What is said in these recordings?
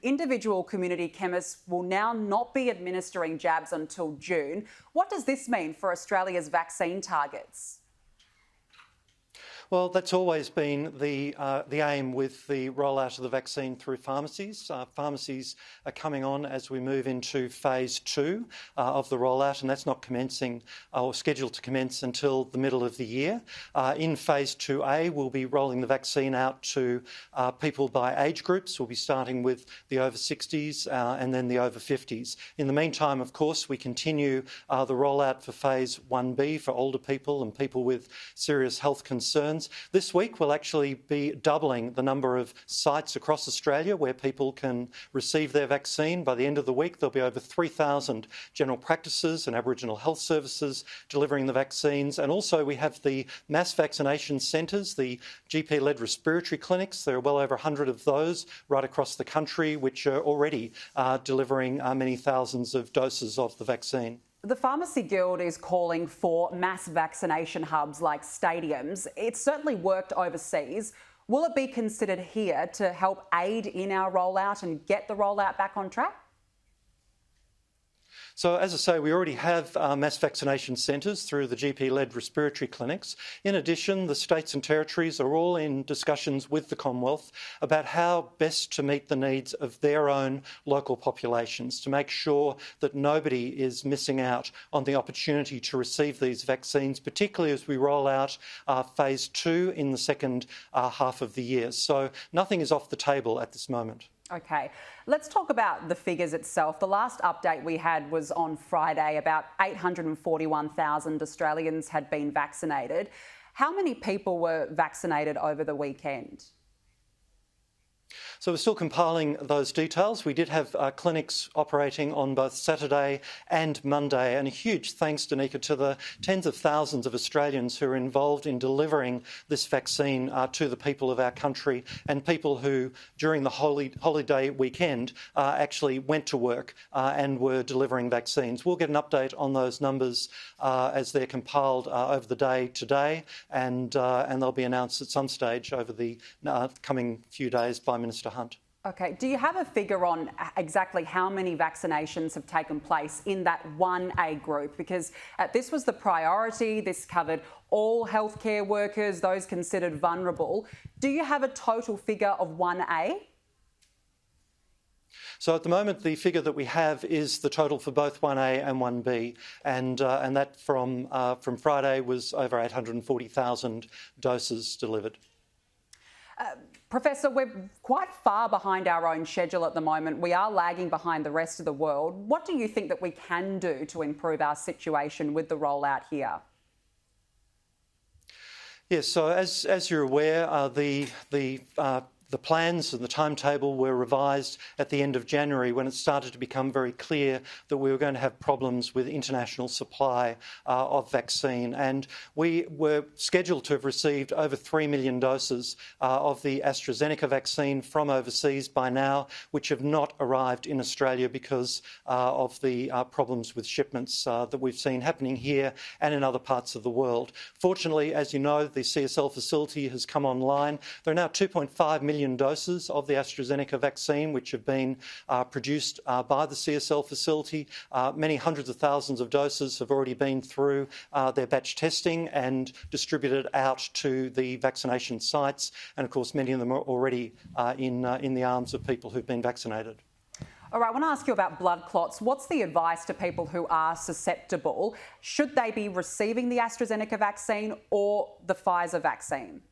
Individual community chemists will now not be administering jabs until June. What does this mean for Australia's vaccine targets? Well, that's always been the aim with the rollout of the vaccine through pharmacies. Pharmacies are coming on as we move into phase 2 of the rollout, and that's not commencing or scheduled to commence until the middle of the year. In phase 2A, we'll be rolling the vaccine out to people by age groups. We'll be starting with the over 60s and then the over 50s. In the meantime, of course, we continue the rollout for phase 1B for older people and people with serious health concerns. This week we'll actually be doubling the number of sites across Australia where people can receive their vaccine. By the end of the week there'll be over 3,000 general practices and Aboriginal health services delivering the vaccines, and also we have the mass vaccination centres, the GP-led respiratory clinics. There are well over 100 of those right across the country which are already delivering many thousands of doses of the vaccine. The Pharmacy Guild is calling for mass vaccination hubs like stadiums. It's certainly worked overseas. Will it be considered here to help aid in our rollout and get the rollout back on track? So, as I say, we already have mass vaccination centres through the GP-led respiratory clinics. In addition, the states and territories are all in discussions with the Commonwealth about how best to meet the needs of their own local populations, to make sure that nobody is missing out on the opportunity to receive these vaccines, particularly as we roll out phase 2 in the second half of the year. So nothing is off the table at this moment. OK, let's talk about the figures itself. The last update we had was on Friday. About 841,000 Australians had been vaccinated. How many people were vaccinated over the weekend? So we're still compiling those details. We did have clinics operating on both Saturday and Monday, and a huge thanks, Danica, to the tens of thousands of Australians who are involved in delivering this vaccine to the people of our country, and people who, during the holiday weekend, actually went to work and were delivering vaccines. We'll get an update on those numbers as they're compiled over the day today, and they'll be announced at some stage over the coming few days by Minister Hunt. OK, do you have a figure on exactly how many vaccinations have taken place in that 1A group? Because this was the priority. This covered all healthcare workers, those considered vulnerable. Do you have a total figure of 1A? So at the moment, the figure that we have is the total for both 1A and 1B, and that from Friday was over 840,000 doses delivered. Professor, we're quite far behind our own schedule at the moment. We are lagging behind the rest of the world. What do you think that we can do to improve our situation with the rollout here? Yes, so as you're aware, the plans and the timetable were revised at the end of January when it started to become very clear that we were going to have problems with international supply of vaccine. And we were scheduled to have received over 3 million doses of the AstraZeneca vaccine from overseas by now, which have not arrived in Australia because of the problems with shipments that we've seen happening here and in other parts of the world. Fortunately, as you know, the CSL facility has come online. There are now 2.5 million doses of the AstraZeneca vaccine which have been produced by the CSL facility. Many hundreds of thousands of doses have already been through their batch testing and distributed out to the vaccination sites, and of course many of them are already in the arms of people who've been vaccinated. All right, I want to ask you about blood clots. What's the advice to people who are susceptible? Should they be receiving the AstraZeneca vaccine or the Pfizer vaccine?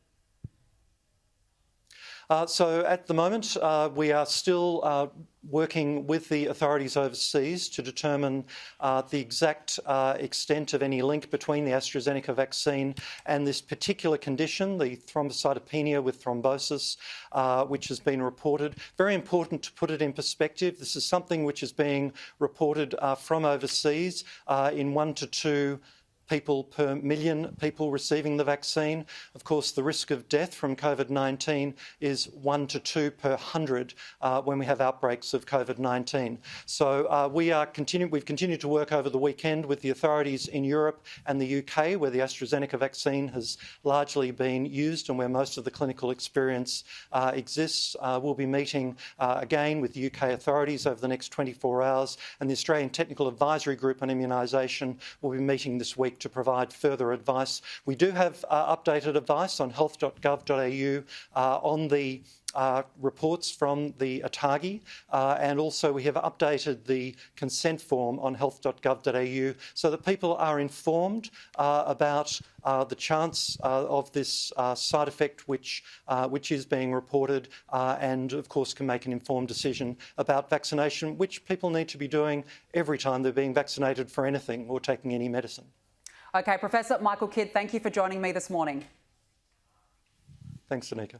So at the moment, we are still working with the authorities overseas to determine the exact extent of any link between the AstraZeneca vaccine and this particular condition, the thrombocytopenia with thrombosis, which has been reported. Very important to put it in perspective. This is something which is being reported from overseas in 1 to 2 people per million people receiving the vaccine. Of course, the risk of death from COVID-19 is 1 to 2 per 100 when we have outbreaks of COVID-19. So we've continued to work over the weekend with the authorities in Europe and the UK, where the AstraZeneca vaccine has largely been used and where most of the clinical experience exists. We'll be meeting again with the UK authorities over the next 24 hours, and the Australian Technical Advisory Group on Immunisation will be meeting this week to provide further advice. We do have updated advice on health.gov.au on the reports from the ATAGI, and also we have updated the consent form on health.gov.au so that people are informed about the chance of this side effect which is being reported, and of course can make an informed decision about vaccination, which people need to be doing every time they're being vaccinated for anything or taking any medicine. Okay, Professor Michael Kidd, thank you for joining me this morning. Thanks, Danica.